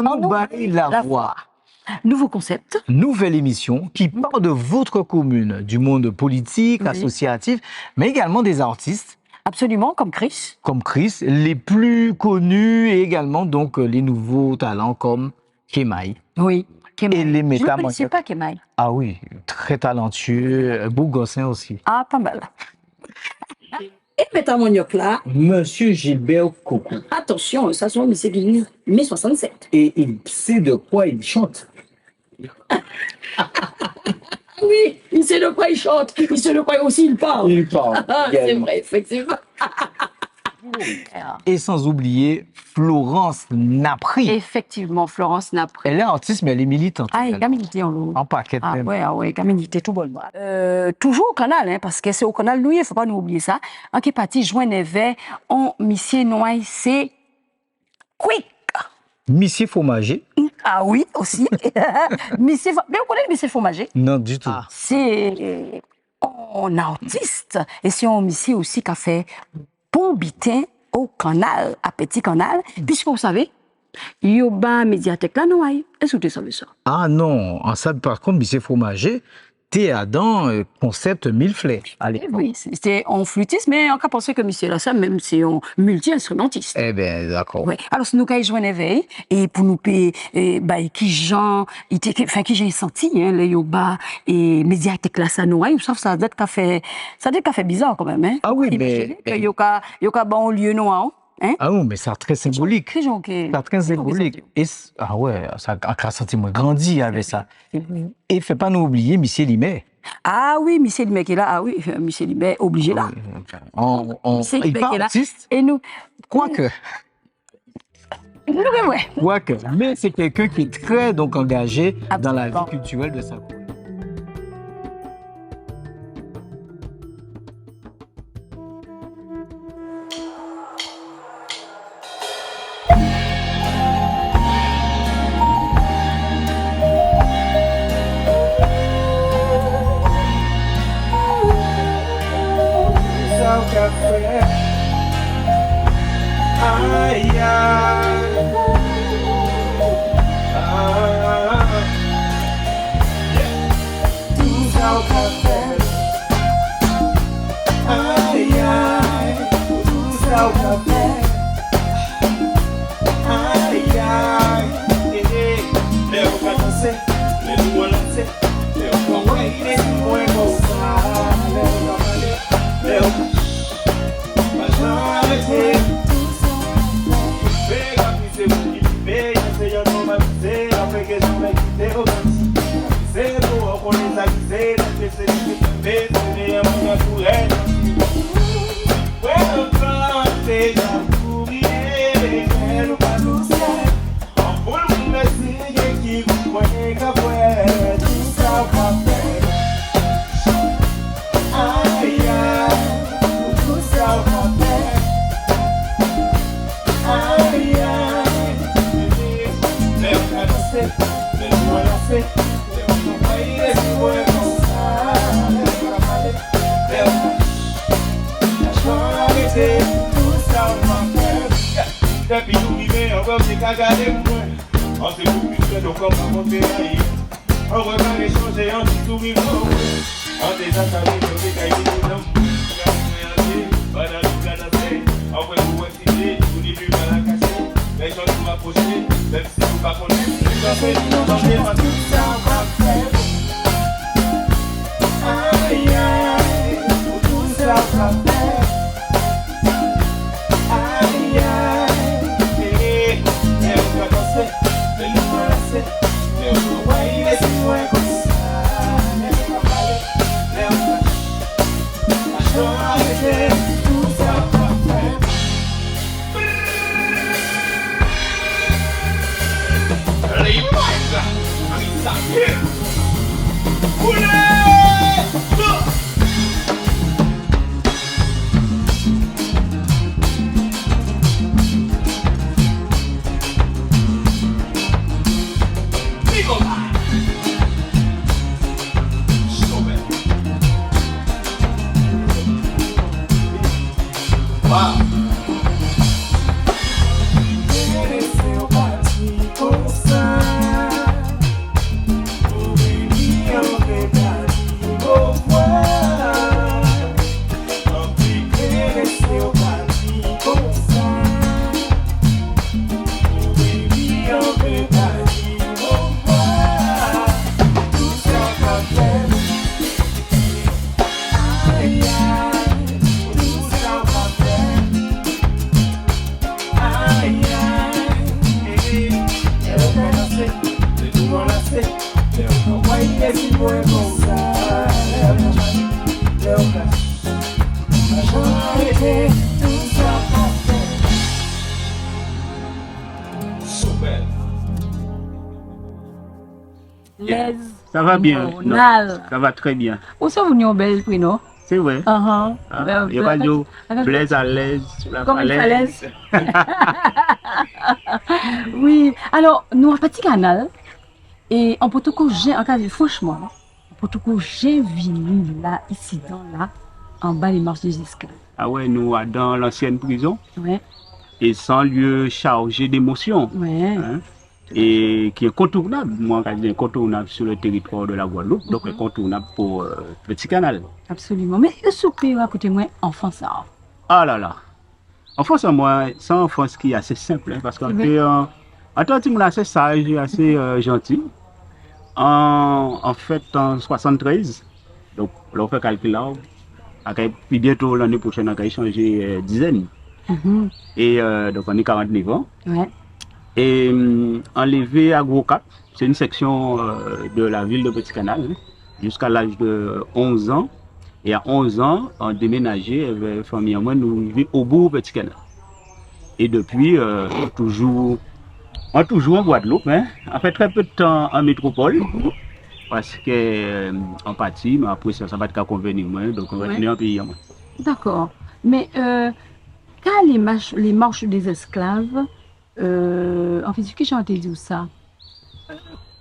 nous baille la voix. Nouveau concept. Nouvelle émission qui part de votre commune, du monde politique, associatif, mais également des artistes. Absolument, comme Chris. Comme Chris, les plus connus et également donc les nouveaux talents comme Kemaï. Oui, Kemaï. Et les Je ne métamorphoses. connaissais pas Kemaï. Ah oui, très talentueux, beau gossin aussi. Ah, pas mal. Et Métamoniok là, Monsieur Gilbert Coco. attention, ça sont c'est du mai 67. Et il sait de quoi il chante. Oui, il sait de quoi il chante, il sait de quoi aussi il parle. Il parle. Ah, c'est vrai, effectivement. Et sans oublier Florence Napri. Effectivement, Florence Napri. Elle est artiste, mais elle est militante. Ah, il y a milité en l'eau. En paquet Ah même. ouais, il y a milité tout bon. Toujours au canal, hein, parce que c'est au canal, il ne faut pas nous oublier ça. En qui est parti, joindre vers, on, monsieur Noailles, c'est quick. Monsieur Fromager? Ah oui, aussi. Monsieur, mais vous connaissez Monsieur Fromager? Non, du tout. Ah. C'est un artiste. Et c'est un monsieur aussi qui a fait bon bitin au canal, à Petit Canal. Puisque vous savez, il y a une médiathèque là, non? Est-ce que vous savez ça? Ah non, en ça, par contre, Monsieur Fromager, t'es dans concept mille flèches. Allez. Oui, c'était un flûtiste, mais on peut penser que monsieur là, ça même, c'est un multi-instrumentiste. Eh bien, d'accord. Ouais. Alors, si nous avons joué une éveil, et pour nous payer, qui Jean, qui j'ai senti, hein, le yoba, et médiathèque là, ça nous, ça doit être fait bizarre quand même, hein. Ah oui, imaginez mais. que yoka bon lieu noir, hein. Ah oui, mais c'est très symbolique. C'est très symbolique. Et, ah ouais, ça a senti moi grandi avec ça. Et fait pas nous oublier Monsieur Limet. Ah oui, Monsieur Limet qui est là. Ah oui, Monsieur Limet obligé là. Il part artiste. Et nous. Quoique. Quoique. Mais c'est quelqu'un qui est très donc engagé dans la vie culturelle de sa commune. Les Ça va bien. Non, Ronald. ça va très bien. Où sont vous venus bel prix, non? C'est vrai. Uh-huh. Il n'y a pas de Blaise à l'aise. Comme une falaise. Oui. Alors, nous avons un petit canal. Et en Potoko, franchement, en Potoko, j'ai venu là, ici, là, en bas des marches des esclaves. Ah ouais, nous, dans l'ancienne prison. Ouais. Et sans lieu chargé d'émotions. Ouais. Hein, et qui est incontournable. Moi, je dis incontournable sur le territoire de la Guadeloupe, donc incontournable pour Petit Canal. Absolument. Mais ce pays à côté de moi, enfance. Ah là là. Enfance, moi, c'est une enfance qui est assez simple, hein, parce qu'on est assez sage et assez gentil. En fait, en 73, donc, on fait calcul là, puis bientôt l'année prochaine, on a changé dizaine. Et donc, on est 49 ans. Ouais. Et enlevé à Gros Cap, c'est une section de la ville de Petit Canal, hein, jusqu'à l'âge de 11 ans. Et à 11 ans, on déménageait, familièrement, nous vivions au bout de Petit Canal. Et depuis, toujours en Guadeloupe, hein. On fait très peu de temps en métropole, parce qu'en partie, mais après ça va être convenir, donc on va tenir un pays. D'accord. Mais quand les marches des esclaves, en fait, que j'ai entendu ça,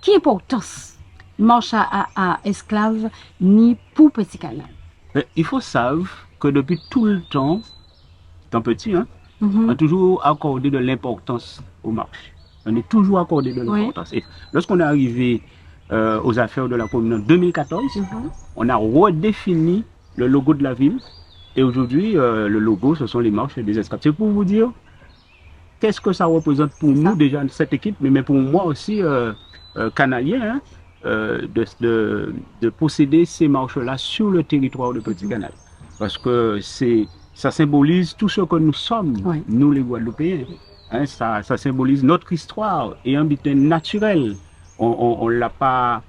quelle importance marche à esclaves ni pour Petit Canal? Il faut savoir que depuis tout le temps, tant petit, hein, on a toujours accordé de l'importance aux marches. On est toujours accordé de l'importance. Et lorsqu'on est arrivé aux affaires de la commune en 2014, on a redéfini le logo de la ville. Et aujourd'hui, le logo, ce sont les marches des esclaves. C'est pour vous dire qu'est-ce que ça représente pour nous, déjà, cette équipe, mais pour moi aussi, canalien, hein, de posséder ces marches-là sur le territoire de Petit Canal. Parce que ça symbolise tout ce que nous sommes, nous les Guadeloupéens. Hein, ça symbolise notre histoire et un butin naturel. On ne l'a pas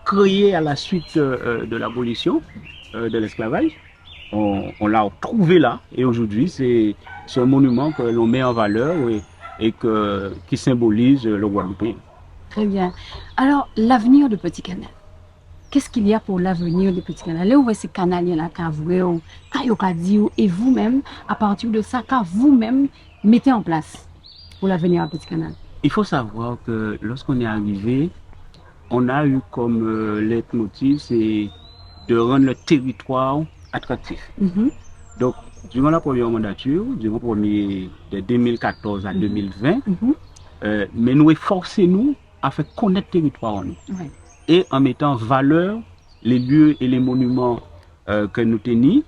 créé à la suite de l'abolition de l'esclavage. On l'a trouvé là et aujourd'hui c'est un monument que l'on met en valeur et qui symbolise le Guadeloupéen. Très bien. Alors, l'avenir de Petit Canal. Qu'est-ce qu'il y a pour l'avenir de Petit Canal? Là où ces canaliers là, et vous-même, à partir de ça, quand vous-même mettez en place pour l'avenir à Petit Canal? Il faut savoir que lorsqu'on est arrivé, on a eu comme leitmotiv, c'est de rendre le territoire attractif. Donc, durant la première mandature, de 2014 à 2020, mais nous efforçons-nous à faire connaître le territoire en nous. Et en mettant en valeur les lieux et les monuments que nous tenons,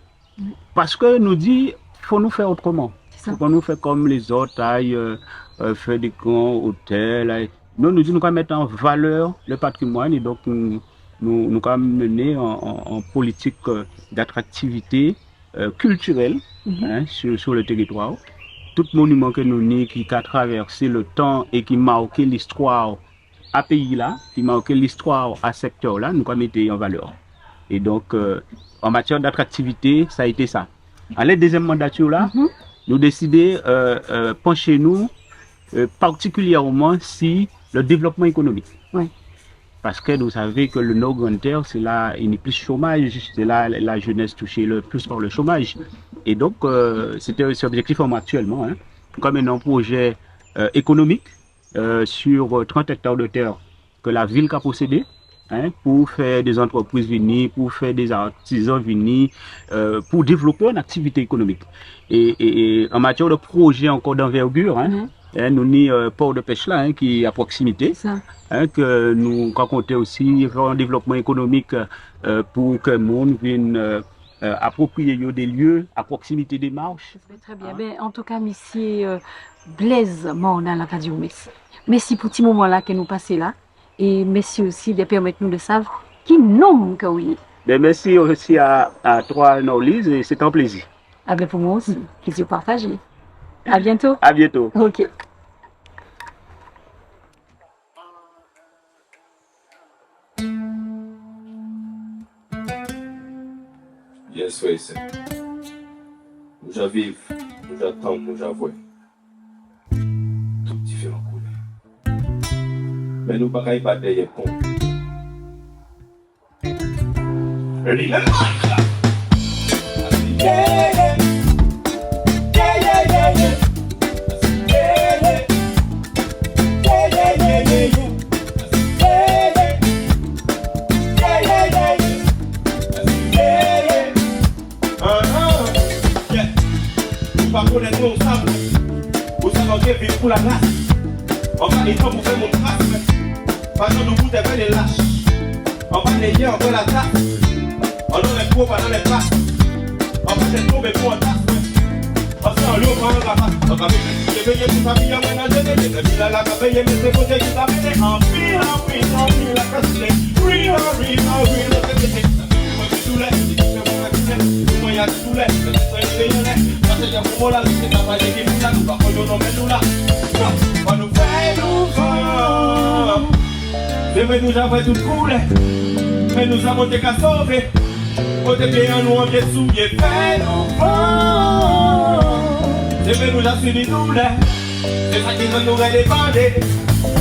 parce que nous dit, il faut nous faire autrement. Il ne faut pas nous faire comme les autres, faire des grands hôtels. Nous disons, nous allons mettre en valeur le patrimoine et donc nous allons mener en politique d'attractivité culturelle hein, sur le territoire. Tout monument que nous avons qui a traversé le temps et qui marque l'histoire à pays là, qui marque l'histoire à secteur là, nous allons mettre en valeur. Et donc, en matière d'attractivité, ça a été ça. À la deuxième mandature là, nous décidons pencher nous particulièrement sur le développement économique. Parce que vous savez que le Nord Grande Terre, c'est là il n'y a plus de chômage, c'est là la jeunesse touchée le plus par le chômage. Et donc, c'était cet objectif actuellement, hein, comme un projet économique sur 30 hectares de terre que la ville a possédé. Hein, pour faire des entreprises venir, pour faire des artisans venir, pour développer une activité économique. Et en matière de projet encore d'envergure, hein, nous avons port de pêche là, hein, qui est à proximité, hein, que nous comptons aussi faire un développement économique pour que le monde vienne approprier des lieux à proximité des marches. Très bien. Ben, en tout cas, monsieur Blaise Morna, la radio, merci. Merci pour ce moment-là que nous passons là. Et merci aussi de permettre nous de savoir qui nomme que oui. Ben merci aussi à toi, Norlise, et c'est un plaisir. Ah ben pour moi aussi, plaisir partagé. À bientôt. À bientôt. Ok. Yes, oui, c'est. Nous j'en vive, nous j'attends, nous j'en vois. Tout différent. Mais nous ne pouvons pas derrière pont. Lui-même Mike là. Yeah, yeah. Yeah, yeah, yeah, yeah. Yeah, yeah. Yeah, yeah, yeah, yeah, yeah. Yeah, yeah. Yeah, yeah, yeah, yeah. Yeah, yeah. Yeah. Vous pas connaître nous ensemble. Vous savez vivre pour la race. On va les temps pour faire mon trace. Pendant nous vous devez les lâches. On va les liens entre la tasse. On a les gros pendant les passes. On va les tomber pour un tasse. On s'en l'eau pour un rabat. On va veiller pour sa vie. On va nager. Les villes à la veiller. Mais c'est pour dire qu'ils amènent en pile, en pile, en pile. La casse les. Real, real, real. Tout l'air. Tout moyen de tout l'air. C'est parce qu'il y a pour moi là. C'est pas mal qui nous là. Nous va qu'on nous met nous là. On nous fait nous vendre. C'est vrai nous avons tout coulé. Mais nous avons des qu'à sauver. Au début, nous on vient souiller. Fais-nous vendre. C'est vrai nous avons suivi nous là. C'est ça qui nous aurait demandé.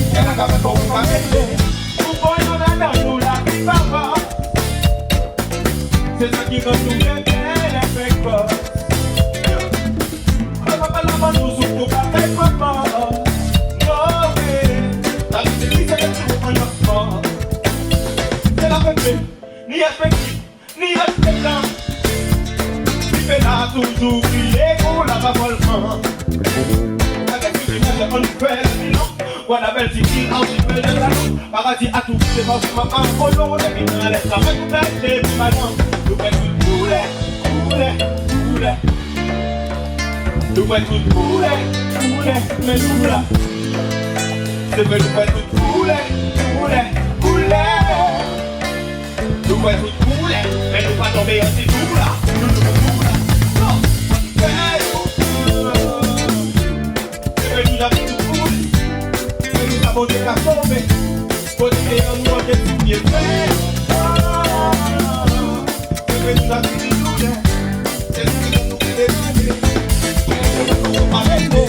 Il y a qu'à faire pour vous pas mettre. Pourquoi on a dans nous la vie papa. C'est ça qui nous souvient qu'elle est fait quoi. Papa la main nous souffre pas fait papa. La vie c'est qui c'est tout en offre. C'est la pépé, ni affectif, ni respectant. Tu fais là toujours crier pour la volcan. Avec une image on fait le bilan. Voilà belle tiki, en tu fais de la route. Paradis à tout, c'est pas vraiment un polo. Les mineurs, les travaux, tout est des malins. Nous fait tout couler. Nous fait tout couler, mais nous là. C'est vrai, nous fait tout couler. Nous fait tout couler, mais nous pas tomber en tout là. Nous là. Non, c'est vrai, nous avons tout coulé. Mais nous avons des cas sauvés. Pour dire nous on est tout bien fait. C'est vrai, nous avons tout coulé. C'est nous qui nous décidé. Nous ne pouvons pas rester.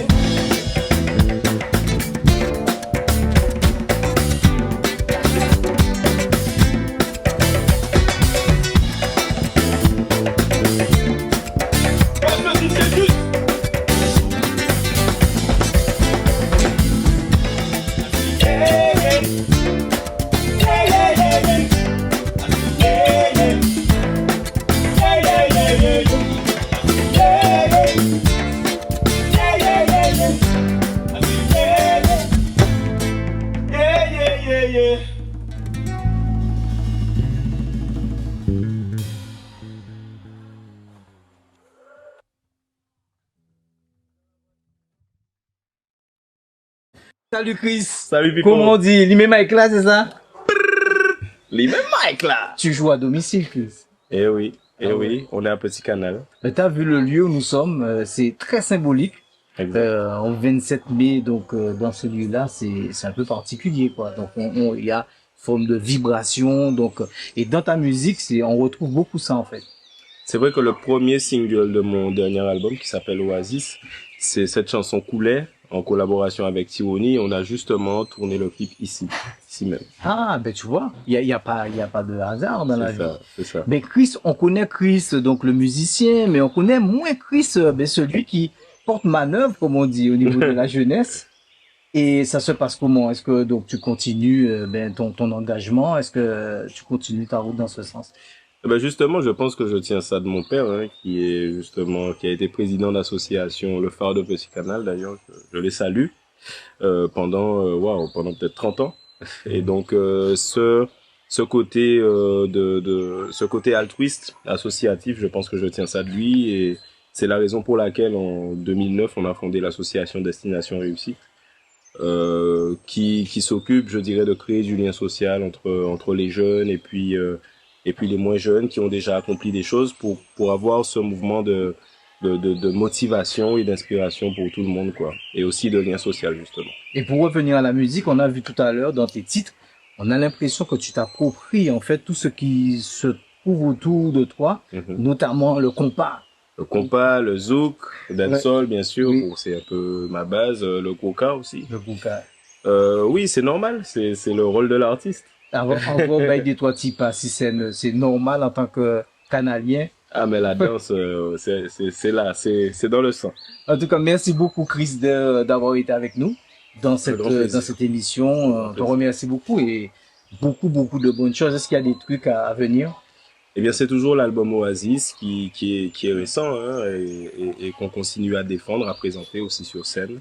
Salut Chris. Salut Pipo. Comment on dit? Les mêmes Mike là, c'est ça? Les mêmes Mike là. Tu joues à domicile, Chris. Eh oui, Ah oui, ouais. on est un petit canal. Mais t'as vu le lieu où nous sommes, c'est très symbolique. Exact. En 27 mai, donc dans ce lieu-là, c'est un peu particulier, quoi. Donc il y a une forme de vibration, donc et dans ta musique, on retrouve beaucoup ça en fait. C'est vrai que le premier single de mon dernier album qui s'appelle Oasis, c'est cette chanson Coulait en collaboration avec Tironi. On a justement tourné le clip ici même. Ah ben tu vois, il y a pas de hasard dans la vie. C'est ça. Mais Chris, on connaît Chris, donc le musicien, mais on connaît moins Chris, celui qui porte manœuvre, comme on dit, au niveau de la jeunesse. Et ça se passe comment? Est-ce que donc tu continues ton engagement? Est-ce que tu continues ta route dans ce sens? Ben justement, je pense que je tiens ça de mon père, hein, qui a été président d'association Le Phare de Petit Canal, d'ailleurs, je les salue, pendant peut-être 30 ans. Et donc, ce côté, ce côté altruiste, associatif, je pense que je tiens ça de lui, et c'est la raison pour laquelle en 2009, on a fondé l'association Destination Réussite, qui s'occupe, je dirais, de créer du lien social entre les jeunes et puis les moins jeunes qui ont déjà accompli des choses pour avoir ce mouvement de motivation et d'inspiration pour tout le monde, quoi. Et aussi de lien social, justement. Et pour revenir à la musique, on a vu tout à l'heure dans tes titres, on a l'impression que tu t'appropries en fait tout ce qui se trouve autour de toi, notamment le compas. Le compas, le zouk, le dancehall, bien sûr, Oui. c'est un peu ma base, le coca aussi. Le compas. Oui, c'est normal, c'est le rôle de l'artiste. Avant, bah, des trois types, si c'est normal en tant que Canadien. Ah, mais la danse, c'est là, c'est dans le sang. En tout cas, merci beaucoup, Chris, d'avoir été avec nous dans dans cette émission. On te remercie beaucoup et beaucoup de bonnes choses. Est-ce qu'il y a des trucs à venir? Eh bien, c'est toujours l'album Oasis qui est récent, hein, et qu'on continue à défendre, à présenter aussi sur scène.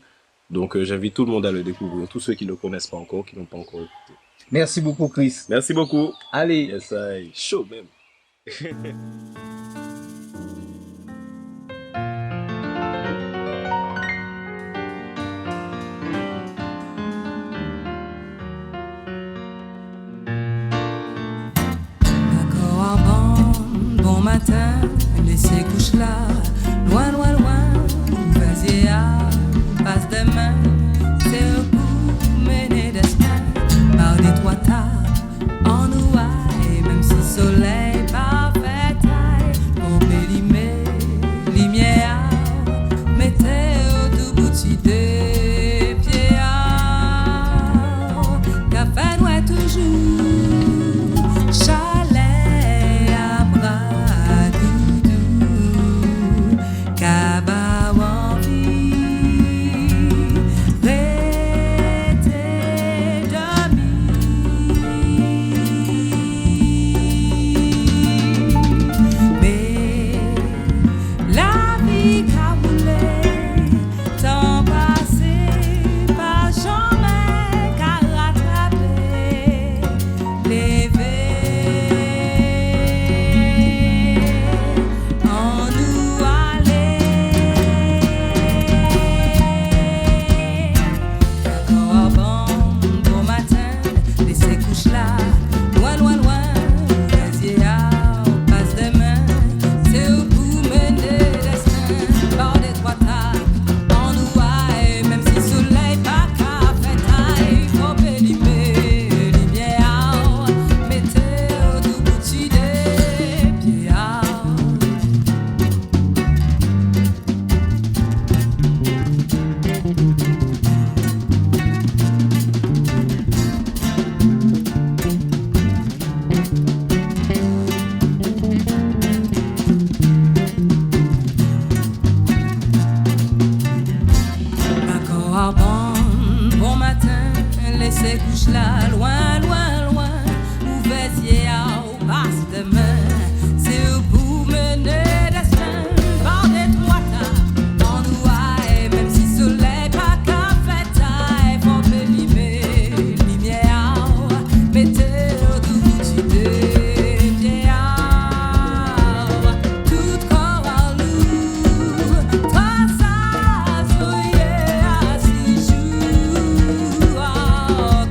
Donc, j'invite tout le monde à le découvrir, tous ceux qui ne le connaissent pas encore, qui n'ont pas encore écouté. Merci beaucoup, Chris. Merci beaucoup. Allez. Yes, I chaud même. Bon matin, laissez couche là, loin, vas-y passe demain, c'est un coup mené d'estin, par des trois tables, en ouaille, même si soleil parfait taille, pour bélimer, lumière, mettez au tout bout des pieds, café noir toujours, chalet.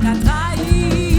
Catraí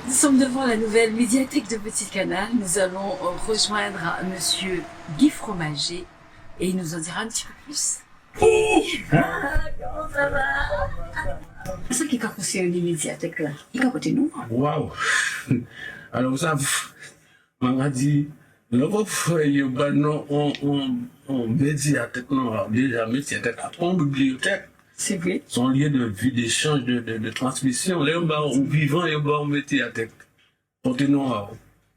Nous sommes devant la nouvelle médiathèque de Petit Canal. Nous allons rejoindre Monsieur Guy Fromager et il nous en dira un petit peu plus. Comment ça va? C'est ça qui a conseillé les médiathèques là. Il a côté nous. Waouh! Alors ça, on a dit, le on médiathèque, non, déjà médiathèque, après en bibliothèque. C'est vrai. Son lieu de vie, d'échange, de transmission. Là, on vivant et on médiathèque. Continuons.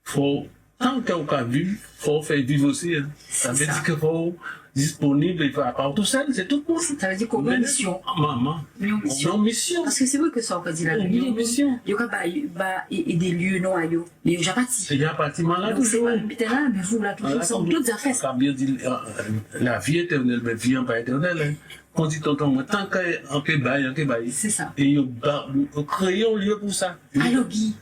Faut, tant qu'on a vu, faut faire vivre aussi. Hein. Ça veut dire qu'il faut disponible, il faut pas tout seul, c'est tout pour ça. Veut dire qu'on a une mission. Maman. Une mission. Parce que c'est vrai que ça, on peut dire la mission. Il y a des lieux non à eux. Mais il y a parti. Il y a parti, là, toujours. Là, mais vous, là, toujours, sont toutes affaires. Ça veut dire, la vie éternelle, mais vie en pas éternelle. On dit tonton, tant qu'on peut bailler. C'est ça. Et on crée un lieu pour ça. Alors, Guy.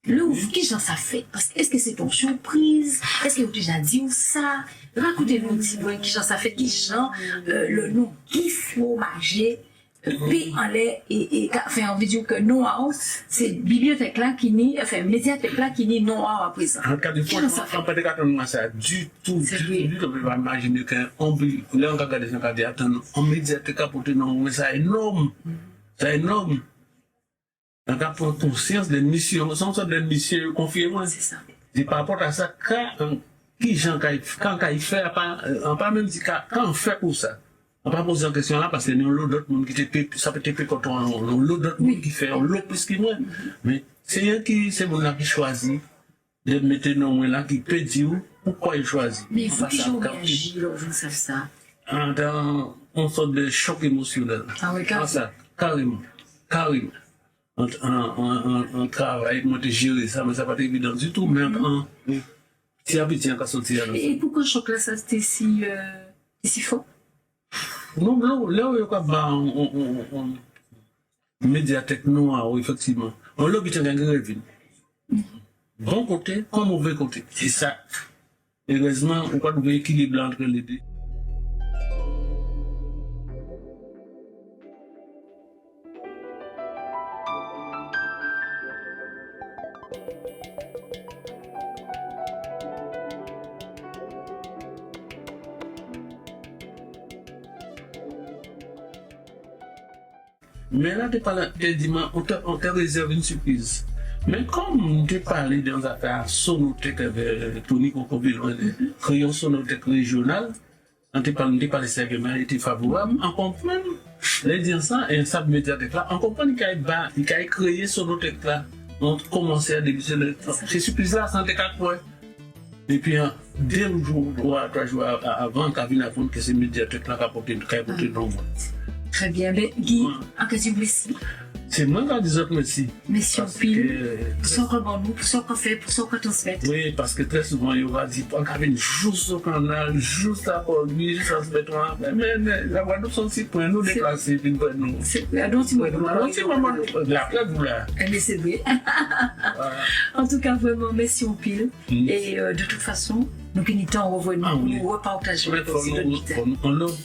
Là où qui j'en ça fait? Parce que est-ce que c'est ton surprise? Est-ce que vous déjà dit ça? Racontez-nous un petit peu qui j'en ça fait, qui j'en le nom Guy Fromager, P en l'air et fait en vidéo que non c'est bibliothèque là qui nie, enfin médiathèque là qui nie non à présent. En cas de fois, on peut pas ça du tout. Du tout, on peut pas imaginer qu'un là on regarde ça, on dit attends, en médiathèque à porter non, mais c'est énorme. C'est énorme. On a pour conscience des missions, sans sorte de missions confirmées. C'est ça. Et par rapport à ça, quand il fait, on pas même dit quand on fait pour ça. On pas poser en question là parce que nous l'autre d'autres monde qui te ça peut te quand on l'autre d'autres monde qui fait l'autre plus que moi. Mais c'est mon là qui choisit de mettre non là qui peut dire pourquoi il choisit. Mais il faut que j'en réagisse là, vous savez ça. Dans une sorte de choc émotionnel. Ah oui, carrément. Un travail, moi, de gérer ça, mais ça va pas être évident du tout, mais petit habitué à sortir. Et pourquoi le choc là, ça c'était si fort? Non, là où il y a une médiathèque noire, effectivement. On l'a habitué à gagner. Bon côté, comme mauvais côté. C'est ça. Heureusement, on peut trouver équilibre entre les deux. Mais là, on te réserve une surprise. Mais comme tu parlais dans affaires sonothèque avec Tony Cocobilon, crayon sonothèque régional, on te parlait de segments était favorable, on comprend, les dire ça, et ça médiathèque là, on comprend qu'il a créé sonothèque là, on commençait à débuter c'est surprise là, santé 4 points. Et puis, 2 jours, 3 jours avant, quand il a vu que c'est médiathèque là qui a porté nombre. Très bien, mais Guy, en question de merci. C'est moi qui ai dit merci. Merci en pile. Pour ce qu'on nous, pour ce qu'on fait, pour ce qu'on transmet. Oui, parce que très souvent, il va dire, on a une juste au canal, juste à Corby, juste à ce béton. Mais la Guadeloupe sont si pour nous déplacer, puis pour nous. C'est la preuve, vous là. Mais c'est vrai. En tout cas, vraiment, merci en pile. Et de toute façon, nous finissons en revenant, nous repartageons. On l'offre.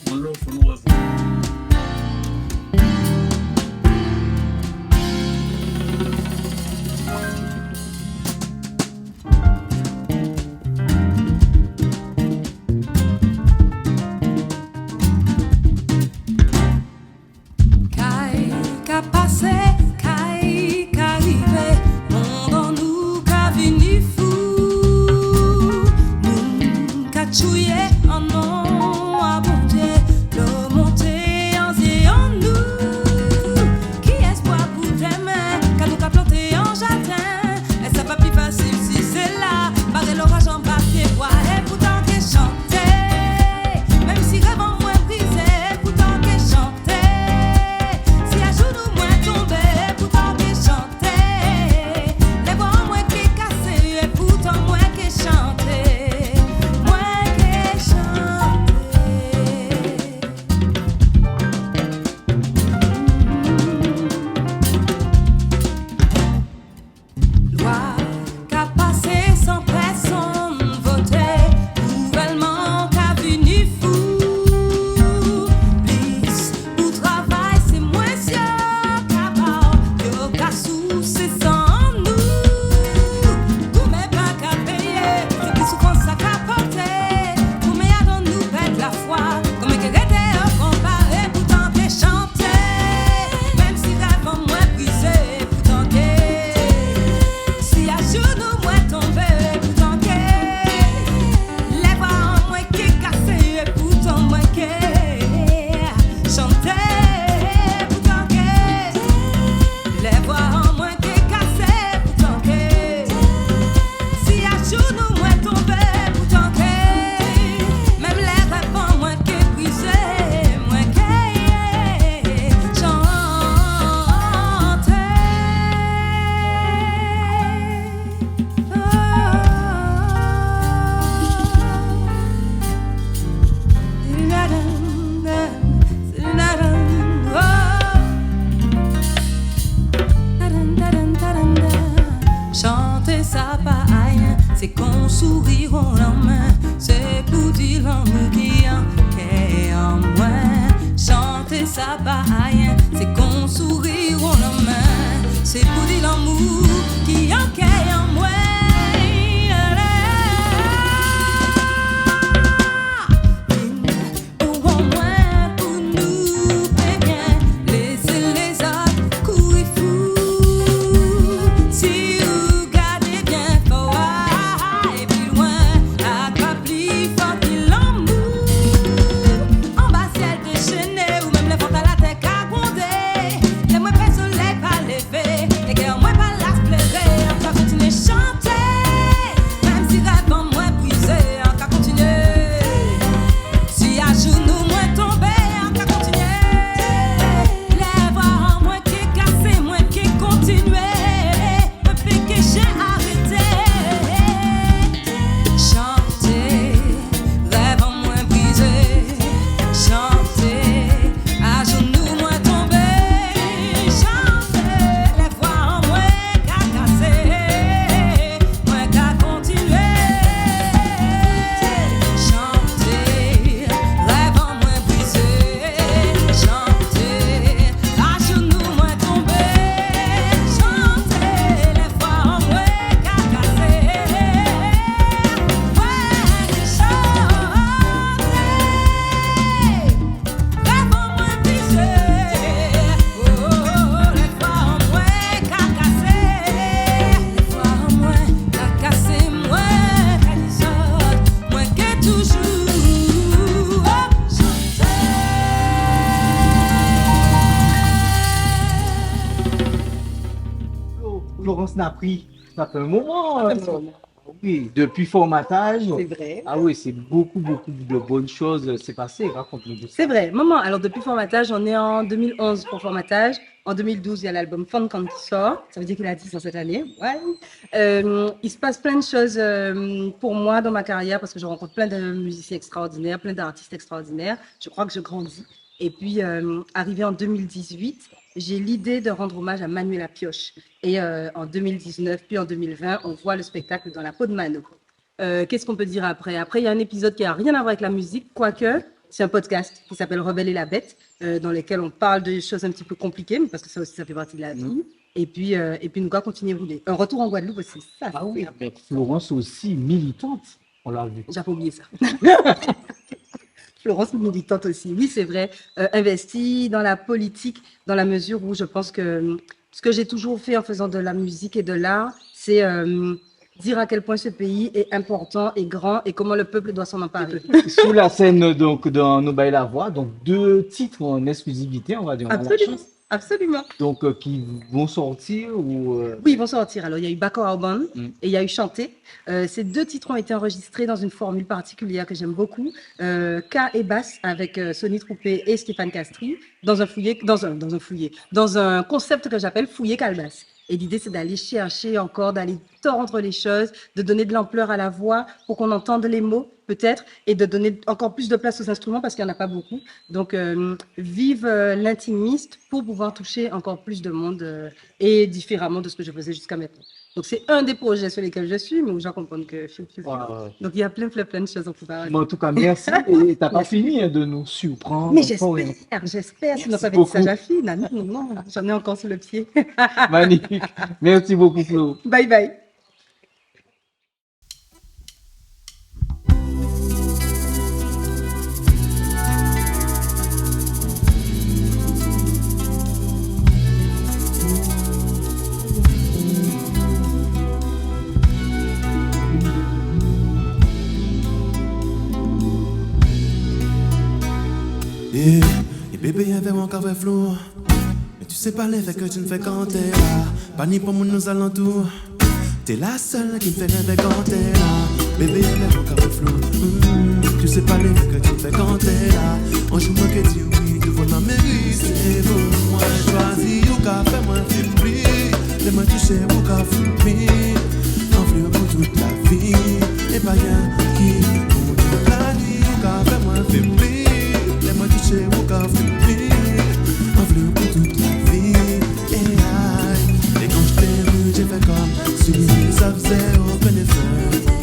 Tomber c'est qu'on sourire en la main. C'est pour dire l'amour qui en qu'est en moi. Chanter ça pas rien, c'est qu'on sourire en la main. C'est pour dire l'amour qui en qu'est en moi. Florence n'a pris, ça fait un moment. Oui, depuis formatage. C'est vrai. Ah oui, c'est beaucoup de bonnes choses s'est passé. Raconte-nous tout ça. C'est vrai. Maman, alors depuis formatage, on est en 2011 pour formatage. En 2012, il y a l'album Fun Camp qui sort. Ça veut dire qu'il a 10 ans cette année. Ouais. Il se passe plein de choses pour moi dans ma carrière parce que je rencontre plein de musiciens extraordinaires, plein d'artistes extraordinaires. Je crois que je grandis. Et puis, arrivé en 2018, j'ai l'idée de rendre hommage à Manuela Pioche. Et en 2019, puis en 2020, on voit le spectacle dans la peau de Mano. Qu'est-ce qu'on peut dire après? Après, il y a un épisode qui n'a rien à voir avec la musique, quoique c'est un podcast qui s'appelle Rebelle et la Bête, dans lequel on parle de choses un petit peu compliquées, mais parce que ça aussi, ça fait partie de la vie. Et puis nous allons continuer à rouler. Un retour en Guadeloupe aussi. Ça, ah oui, avec Florence aussi, militante, on l'a vu. J'avais oublié ça. Florence militante aussi, oui c'est vrai, investie dans la politique dans la mesure où je pense que ce que j'ai toujours fait en faisant de la musique et de l'art, c'est dire à quel point ce pays est important et grand et comment le peuple doit s'en emparer. Sous la scène donc dans Nous Bail la Voix, donc 2 titres en exclusivité, on va dire. Absolument. Absolument. Donc, qui vont sortir ou Oui, ils vont sortir. Alors, il y a eu Bako Aoban et il y a eu Chanté. Ces 2 titres ont été enregistrés dans une formule particulière que j'aime beaucoup. K et basse avec Sonny Troupé et Stéphane Castry dans un concept que j'appelle fouiller calbasse. Et l'idée, c'est d'aller chercher encore, d'aller tordre les choses, de donner de l'ampleur à la voix pour qu'on entende les mots, peut-être, et de donner encore plus de place aux instruments parce qu'il n'y en a pas beaucoup. Donc, vive l'intimiste pour pouvoir toucher encore plus de monde et différemment de ce que je faisais jusqu'à maintenant. Donc, c'est un des projets sur lesquels je suis, mais où j'en comprends que je suis plus. Donc, il y a plein de choses en préparation. Bon, en tout cas, merci. Et tu n'as pas fini de nous surprendre. Mais j'espère. Sinon, ça va être ça, Jaffine. Non, j'en ai encore sur le pied. Magnifique. Merci beaucoup, Flo. Bye bye. Et bébé, il y avait mon café flou. Mais tu sais pas l'effet que tu ne fais quand t'es là. Pas ni pour nous alentours. T'es la seule qui me fait rêver quand t'es là. Bébé, il y avait mon café flou. Tu sais pas l'effet que tu fais quand t'es là. On joue moi que dis oui, tu vois ma mairie. C'est vous, moi choisi. Ou café, moi filmé. Laisse-moi toucher mon café. En fleur pour toute la vie. Et pas rien qui pour toute la nuit. Ou café, moi filmé. Laisse-moi toucher mon café, en fleur pour toute la vie. Et quand je t'ai vu, j'ai fait comme si ça faisait open et fun.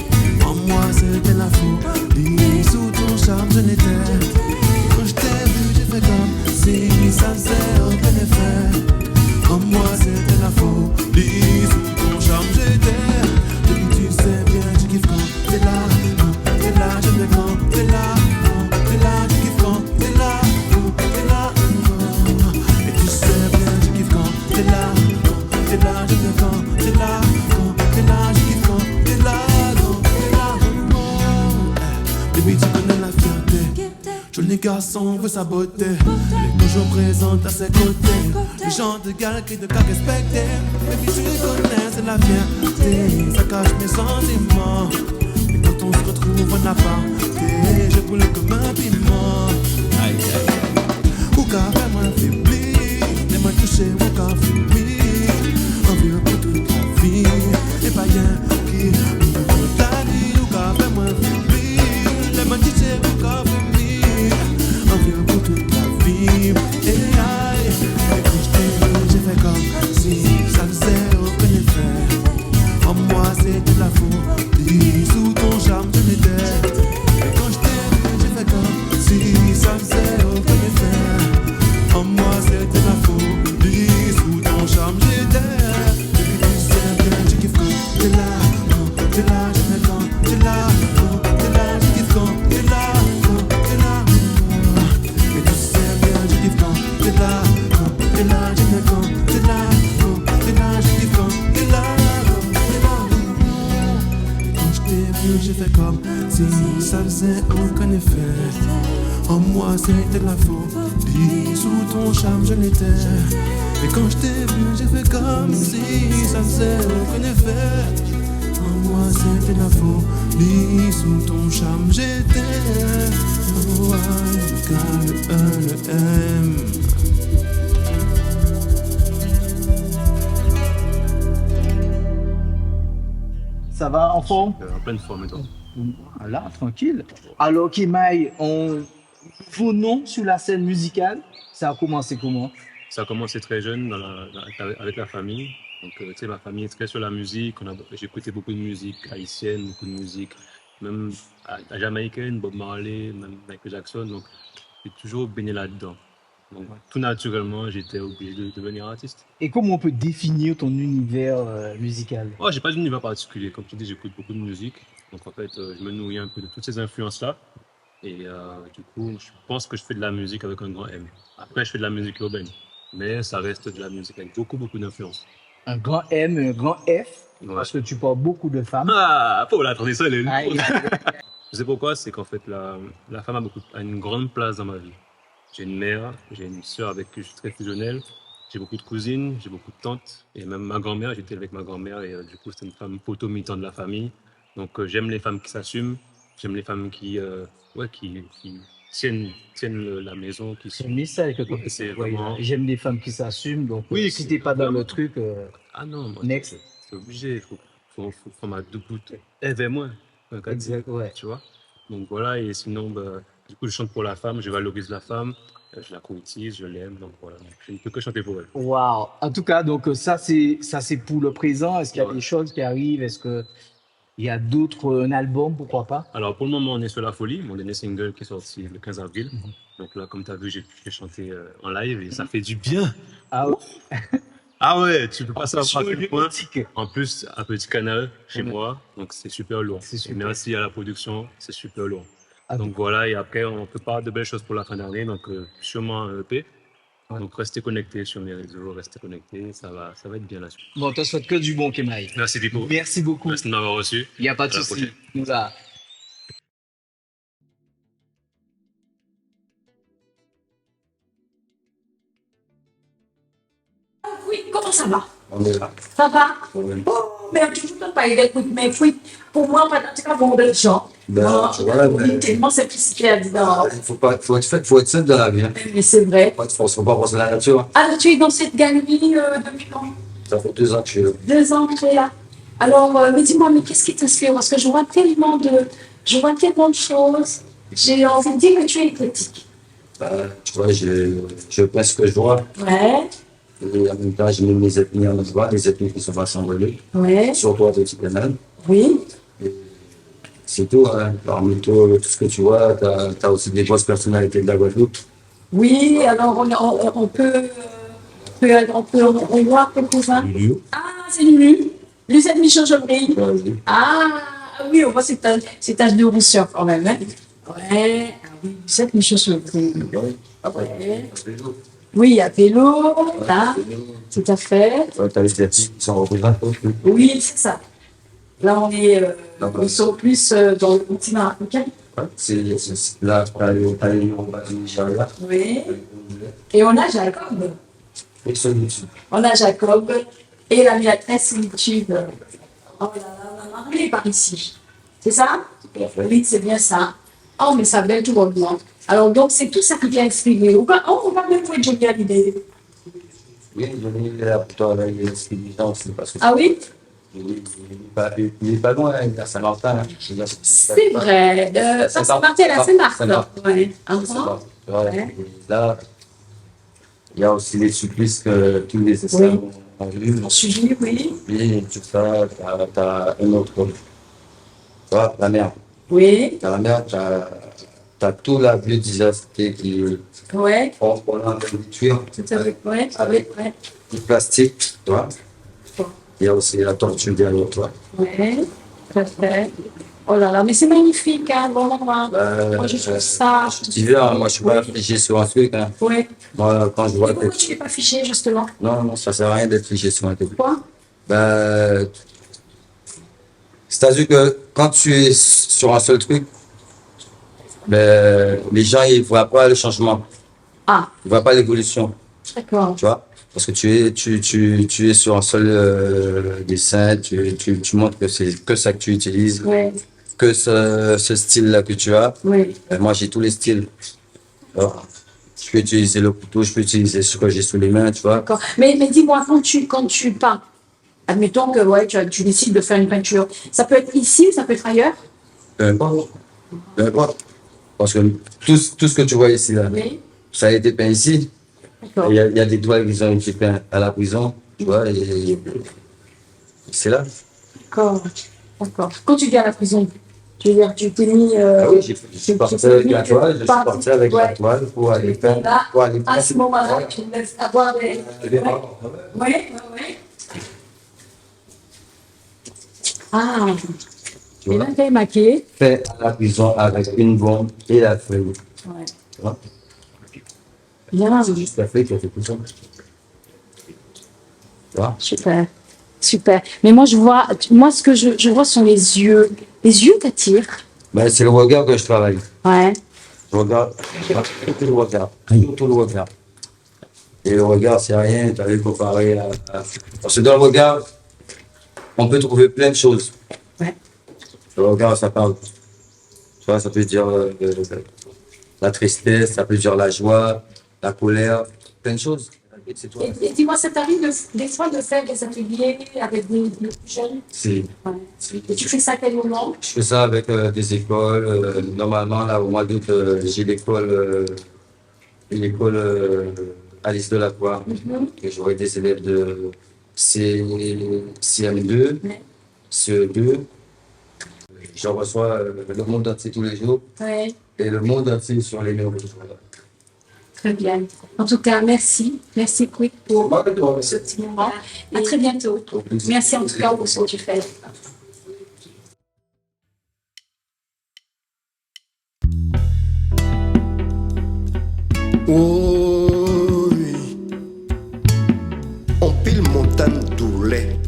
les garçons veulent sa beauté. Elle est toujours présente à ses côtés. Le genre de gars qui de cas respecté. Mais puis tu connais, c'est la fierté. Ça cache mes sentiments. Et quand on se retrouve, on n'a pas. Je brûle comme un piment. Aïe, aïe, aïe. Ou qu'a fait moi faiblir. Laisse-moi toucher, ou qu'a faiblir. On veut pour toute la vie. Et pas rien qui nous donne la vie. Ou qu'a fait moi faiblir. Laisse-moi toucher, ou qu'a faiblir. On veut pour toute la vie. Et aïe. Et quand je t'ai vu, j'ai fait comme si ça faisait aucun effet. En moi, c'était de la folie. Sous ton charme, je l'étais. Et quand je t'ai vu, j'ai fait comme si ça faisait aucun effet. En moi, c'était de la folie. Sous ton charme, j'étais. Depuis tu sais bien, je kiffe quand t'es là. Quand t'es là, je fais quand t'es là. Quand t'es là, je kiffe quand t'es là. Quand t'es là. Et tu sais bien, je kiffe quand t'es là. Quand t'es là, je fais quand t'es là. Quand t'es là, je kiffe quand t'es là. Quand je t'ai vu, j'ai fait comme si ça faisait aucun effet. En moi, c'était de la folie. Sous ton charme, je l'étais. Et quand je t'ai vu, j'ai fait comme si ça faisait aucun effet. En moi, c'était de la folie. Sous ton charme, j'étais. Oh, le M. Ça va en forme? En pleine forme, et toi? Voilà, tranquille. Alors, Kemaï, nouveau nom sur la scène musicale, ça a commencé comment? Ça a commencé très jeune avec la famille. Donc, tu sais, ma famille est très sur la musique. J'écoutais beaucoup de musique haïtienne, beaucoup de musique, même jamaïcaine, Bob Marley, même Michael Jackson. Donc, j'ai toujours baigné là-dedans. Donc, tout naturellement, j'étais obligé de devenir artiste. Et comment on peut définir ton univers musical? Oh, j'ai pas d'univers particulier. Comme tu dis, j'écoute beaucoup de musique. Donc, en fait, je me nourris un peu de toutes ces influences-là. Et du coup, je pense que je fais de la musique avec un grand M. Après, je fais de la musique urbaine. Mais ça reste de la musique avec beaucoup, beaucoup d'influence. Un grand M, un grand F, parce que tu parles beaucoup de femmes. Ah, faut la tradition, elle est Aïe. lourde. Je sais pourquoi, c'est qu'en fait, la femme a une grande place dans ma vie. J'ai une mère, j'ai une sœur avec qui je suis très fusionnel. J'ai beaucoup de cousines, j'ai beaucoup de tantes. Et même ma grand-mère, j'étais avec ma grand-mère et du coup, c'est une femme potomitan de la famille. Donc, j'aime les femmes qui s'assument. J'aime les femmes qui tiennent la maison, qui C'est sont... un message que tu Ouais, c'est ouais, vraiment... j'aime les femmes qui s'assument, donc Oui, si t'es pas dans le truc, Ah non, moi, next. c'est obligé. Faut prendre ma deux gouttes. Eh ben moi, un cas de dire, Exact, ouais. tu vois. Donc voilà, et sinon, bah, du coup, je chante pour la femme, je valorise la femme, je la courtise, je l'aime, donc voilà. Donc, je ne peux que chanter pour elle. Waouh. En tout cas, donc ça c'est pour le présent. Est-ce qu'il y a Ouais. des choses qui arrivent? Est-ce que il y a d'autres, un album, pourquoi pas? Alors pour le moment, on est sur La Folie, mon dernier single qui est sorti le 15 avril. Donc là, comme tu as vu, j'ai chanté en live et ça fait du bien. Ah ouais. Ah ouais, tu peux pas savoir à quel point. Lunatique. En plus, un petit canal chez Ouais. moi, donc c'est super lourd. C'est Et super. merci à la production, c'est super lourd. Ah, Donc voilà, et après, on prépare de belles choses pour la fin d'année, donc sûrement un EP. Ouais. Donc restez connectés sur mes réseaux, restez connectés, ça va être bien là-dessus. Bon, on te souhaite que du bon, Kemaï. Merci Pipo, Merci beaucoup. merci de m'avoir reçu. Il n'y a pas de À la souci. prochaine. Nous là. Oui, comment ça va? On est là. Ça va? Oui. Oh, mais tu ne peux pas y écouter, mais oui, pour moi, pendant que tu as bon de gens. Ben, tu vois, mais- Tellement simplicité à dire. Non. Faut être simple dans la vie. Hein. Mais c'est vrai. Pas de force, faut pas penser à la nature. Hein. Alors, tu es dans cette galerie depuis quand? Ça fait 2 ans que je suis là. 2 ans que tu es là. Alors, mais dis-moi, mais qu'est-ce qui t'inspire? Parce que je vois tellement de choses. J'ai envie de dire que tu es critique. Tu vois, je peins ce que je vois. Ouais, Et en même temps, je mets mes ethnies en voix, les ethnies qui sont pas s'envoler. ouais, Surtout avec le canal. oui. C'est tout. Hein. Parmi tout ce que tu vois, tu as aussi des grosses personnalités de la Guadeloupe. Oui, alors on voit quelques-uns. Lulu. Ah, c'est Lulu. Lucette Michaud-Chevry. Oui. Ah, oui, on voit cet âge de rousseur quand même. Hein. Ouais, ah oui, Lucette Michaud-Chevry. Ouais. Oui, à vélo, là, tout à fait. Tu as les ethnies qui sont représentées. Oui, c'est ça. Là, ils sont plus dans le continent africain. Là, t'as les Yoruba du Nigeria. Oui. Et on a Jacob. Et sur YouTube. On a Jacob et la miratrice YouTube. Oh là là, on est par ici. C'est ça? Oui, c'est bien ça. Oh, mais ça vient tout bonnement. Alors, donc, c'est tout ça qui vient exprimer. On va même voir Johnny Hallyday. Oui, Johnny, il est là pour toi, là, il est intelligent aussi. Parce que Ah oui? il est pas loin, il est à Saint-Martin. C'est vrai. Saint-Martin, à Saint-Martin. Oui. Là, il y a aussi les supplices que tous les esclaves ont vus. Suivi, oui. Et tout ça, t'as un autre. Tu vois, la mer. Oui. Dans la mer, t'as toute la biodiversité qui Ouais. on a un peu de tuer. Tout à fait. Ouais. Avec du plastique, tu vois. Il y a aussi la tortue derrière toi. Ouais. Tout à fait. Oh là là, mais c'est magnifique, hein, bon endroit. Moi, je trouve ça. Tu vois, moi, je suis pas figé sur un truc. Hein. Oui. Moi, quand je vois. Et pourquoi tu n'es pas fiché, justement? Non, ça sert à rien d'être figé sur un truc. Pourquoi? C'est-à-dire que quand tu es sur un seul truc, les gens, ils ne voient pas le changement. Ah. Ils ne voient pas l'évolution. D'accord. Tu vois? Parce que tu es sur un seul dessin, tu montres que c'est que ça que tu utilises, que ce style-là que tu as. Oui. Moi, j'ai tous les styles. Alors, je peux utiliser le couteau, je peux utiliser ce que j'ai sous les mains, tu vois. D'accord. Mais dis-moi, quand tu peins, admettons que tu décides de faire une peinture, ça peut être ici ou ça peut être ailleurs? Peu importe. Parce que tout ce que tu vois ici, là, ça a été peint ici. Il y a des toiles qui ont été peintes à la prison, tu vois, et c'est là. D'accord. Quand tu viens à la prison, tu veux dire, tu t'es mis. Ah oui, je suis parti avec la toile, je suis parti avec la toile pour aller peindre. À ce moment-là, tu me laisses avoir des. Oui. Ah. Et là, tu es maquillé. Fait à la prison avec une bombe et la feuille. Ouais. Tu vois? Bien. C'est juste la feuille qui a fait tout ça. Tu vois? Super. Mais moi, ce que je vois sont les yeux. Les yeux t'attirent. Ben, c'est le regard que je travaille. Ouais. Je regarde tout le regard. Tout le regard. Et le regard, c'est rien, tu avais comparé à. Parce que dans le regard, on peut trouver plein de choses. Ouais. Le regard, ça parle. Tu vois, ça peut dire la tristesse, ça peut dire la joie, la colère, plein de choses. Et dis-moi, ça t'arrive des fois de faire des ateliers avec des jeunes? Si. Ouais. Et tu fais ça à quel moment? Je fais ça avec des écoles. Normalement, là, au mois d'août, j'ai une école Alice de la Croix. Et j'aurai des élèves de CM2, CE2. Je reçois le monde entier tous les jours. Ouais. Et le monde entier sur les murs. Très bien. En tout cas, merci. Merci, Quick, pour ce petit moment. À très bientôt. Merci en tout cas pour ce que tu fais. Oui, on pile montagne doulet.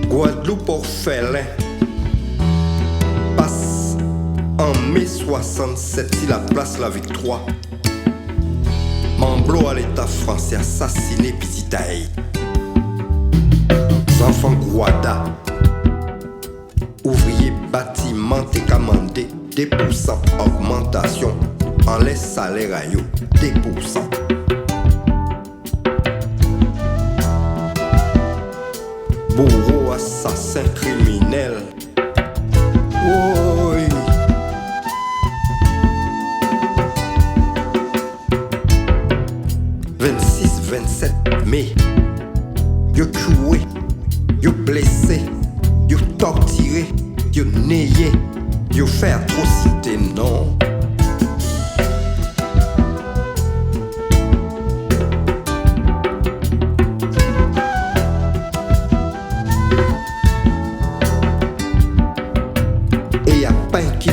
Guadeloupe orphelin. Passe en mai 67, si la place la Victoire. Mamblo à l'état français assassiné Pisitaï. Enfants Guada. Ouvriers bâtiment et commandé 2% augmentation. En les salaires à yo, 2%. Bourreau, assassin, criminel. Oui. « 26-27 mai, yo tué, yo blessé, yo torturé, yo nayé, yo fait atrocité, non.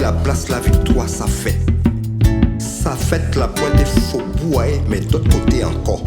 La place la victoire ça fait la pointe des faux bois mais d'autre côté encore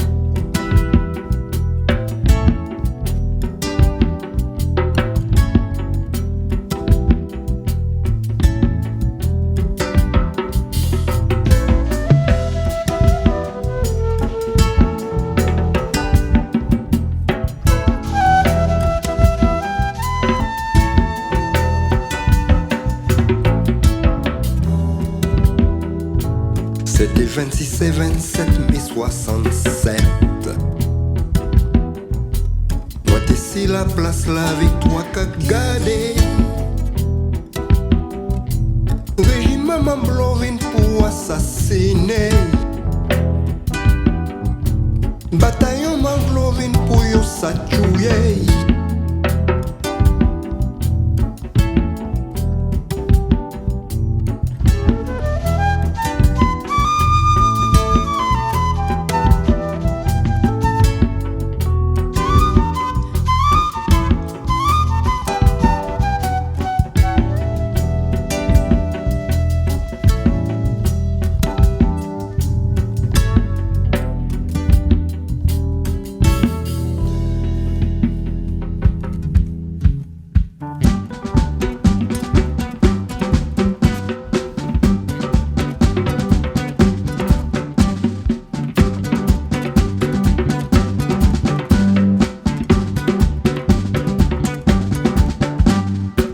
26 et 27 mai 67. Moi t'es si la place la victoire qu'a gardé. Régime maman blovine pour assassiner. Bataillon manglovine pour yo satouyer.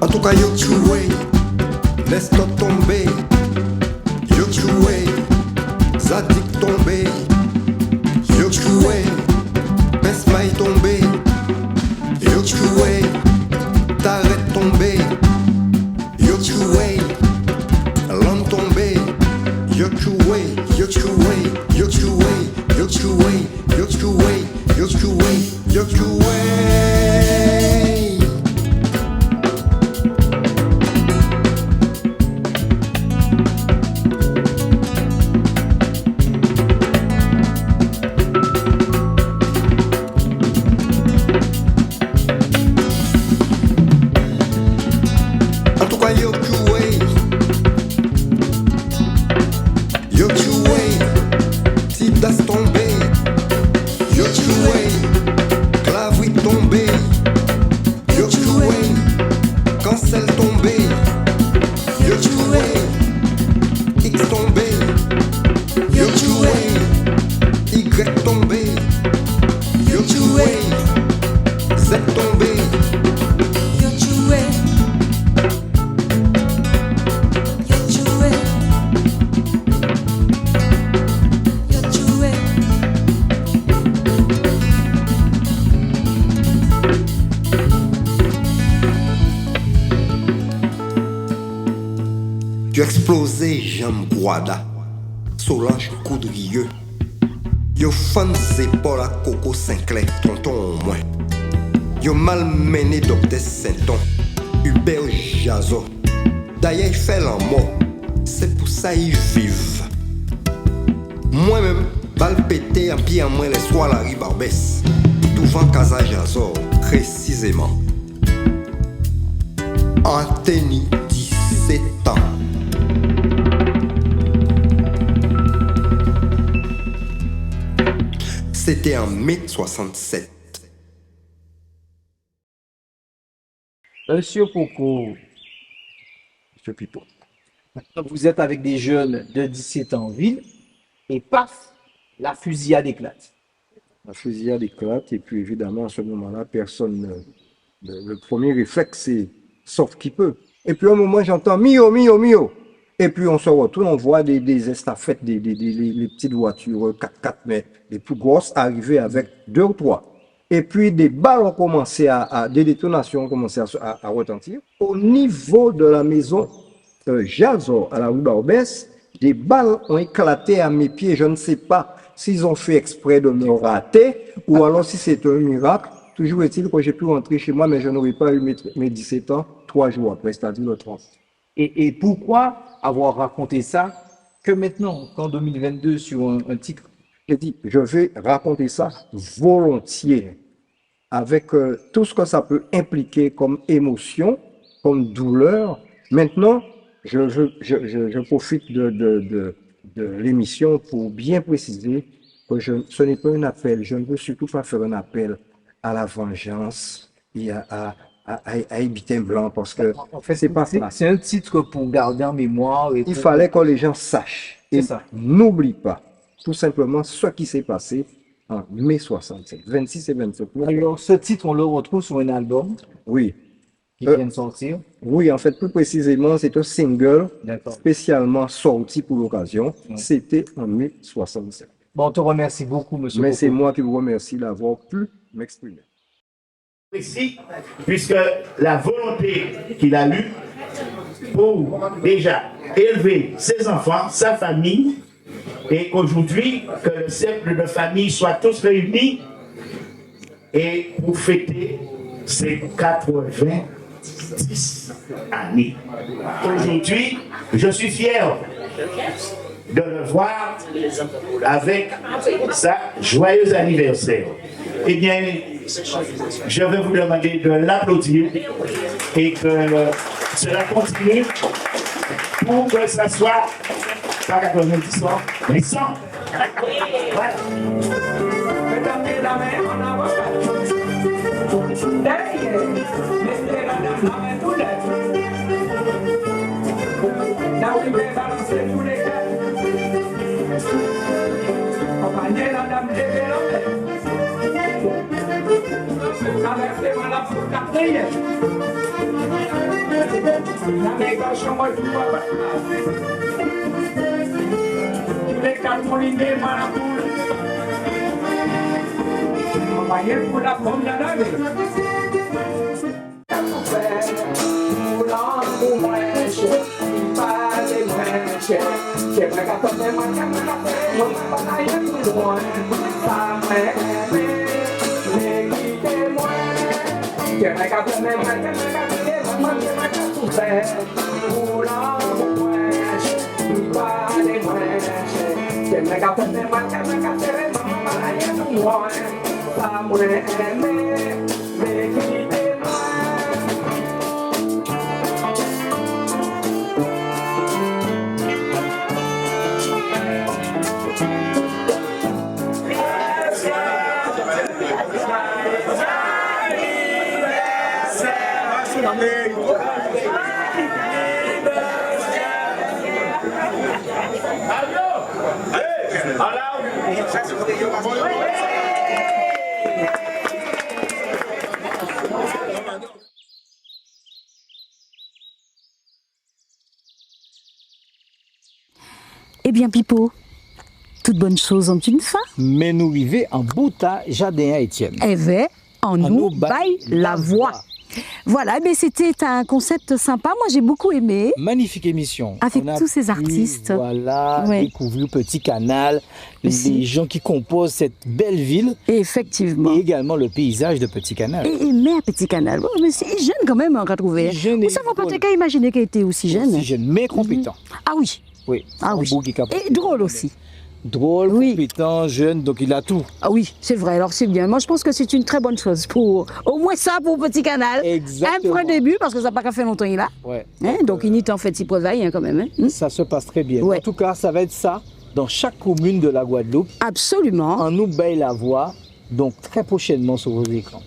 En tout cas, yo tué, laisse-toi tomber. Yo tué, Zadik tombé. Yo tué, Pesmaï tombé. Yo tué, Tarek tombé. Yo tué, Lan tombé. Yo tué, yo tué, yo tué, yo tué, yo tué, yo tué, yo tué. En tout cas, yo tué, Tidas tombé, yo tué, Clavry tombé, yo tué, Cancel tombé, yo tué, X tombé, yo tué, Y tombé, yo tué, Z tombé, yo tué. Tu explosé Jean Guada, Solange Coudrieux. Yo fan c'est Paul à Coco Sinclair, tonton au moins. Yo malmené Docteur Sainton, Hubert Jazo. D'ailleurs il fait la mort, c'est pour ça ils vivent. Moi-même, balle pété en pied en main les soirs à la rue Barbès. Devant Casa Jazo, précisément. Anthony, 17 ans. C'était en mai 67. Monsieur Poco, Monsieur Pipo. vous êtes avec des jeunes de 17 ans en ville et paf, la fusillade éclate. La fusillade éclate et puis évidemment à ce moment-là, personne. Le premier réflexe c'est sauf qui peut. Et puis au moment j'entends mio, mio, mio. Et puis on se retourne, on voit des estafettes, les petites voitures 4x4, mais les plus grosses arriver avec 2 ou 3. Et puis des balles ont commencé des détonations ont commencé à retentir. Au niveau de la maison Jazo à la rue Barbès, des balles ont éclaté à mes pieds. Je ne sais pas s'ils ont fait exprès de me rater ou alors si c'est un miracle. Toujours est-il que j'ai pu rentrer chez moi, mais je n'aurais pas eu mes 17 ans 3 jours après, c'est-à-dire le 30. Et pourquoi avoir raconté ça que maintenant, qu'en 2022, sur un titre? J'ai dit, je vais raconter ça volontiers, avec tout ce que ça peut impliquer comme émotion, comme douleur. Maintenant, je profite de l'émission pour bien préciser que ce n'est pas un appel. Je ne veux surtout pas faire un appel à la vengeance et à Ibitin Blanc, parce que En fait, c'est pas ça. c'est un titre pour garder en mémoire. Il fallait que les gens sachent. Et n'oublie pas tout simplement ce qui s'est passé en mai 67, 26 et 27 mai. Alors, ce titre, on le retrouve sur un album. Oui. qui viennent sortir. Oui, en fait, plus précisément, c'est un single D'accord. spécialement sorti pour l'occasion. C'était en 1967. Bon, on te remercie beaucoup, monsieur. Mais Coco. c'est moi qui vous remercie d'avoir pu m'exprimer. Ici, puisque la volonté qu'il a eue pour déjà élever ses enfants, sa famille, et qu'aujourd'hui, que le cercle de famille soit tous réunis et pour fêter ses 90 années. Aujourd'hui, je suis fier de le voir avec sa joyeux anniversaire. Eh bien, je vais vous demander de l'applaudir et que cela continue pour que ça soit pas 90 ans, mais 100. Eh bien, Pipo, toute bonne chose ont une fin. Mais nous vivons en Bouta, Jardin à Étienne. Eh bien, en nous baille la voix. Voilà, mais c'était un concept sympa. Moi, j'ai beaucoup aimé. Magnifique émission. Avec On a tous ces pu, artistes. Voilà, découvrir Petit Canal, les gens qui composent cette belle ville. Et effectivement. Et également le paysage de Petit Canal. Et aimer Petit Canal. Oh, mais c'est jeune quand même, on va trouver. Jeune. Vous savez pas qu'à imaginer qu'elle était aussi jeune. Aussi jeune, mais compétent. Ah oui. Oui. Ah oui. Et drôle aussi. Drôle, compétent, jeune, donc il a tout. Ah oui, c'est vrai, alors c'est bien. Moi, je pense que c'est une très bonne chose pour, au moins ça pour Petit Canal. Exactement. Un premier début, parce que ça n'a pas qu'à faire longtemps, il a. Ouais. Hein, donc, il y a en fait, il travaille quand même. Hein. Ça se passe très bien. En tout cas, ça va être ça dans chaque commune de la Guadeloupe. Absolument. En nous baille la voix, donc très prochainement sur vos écrans.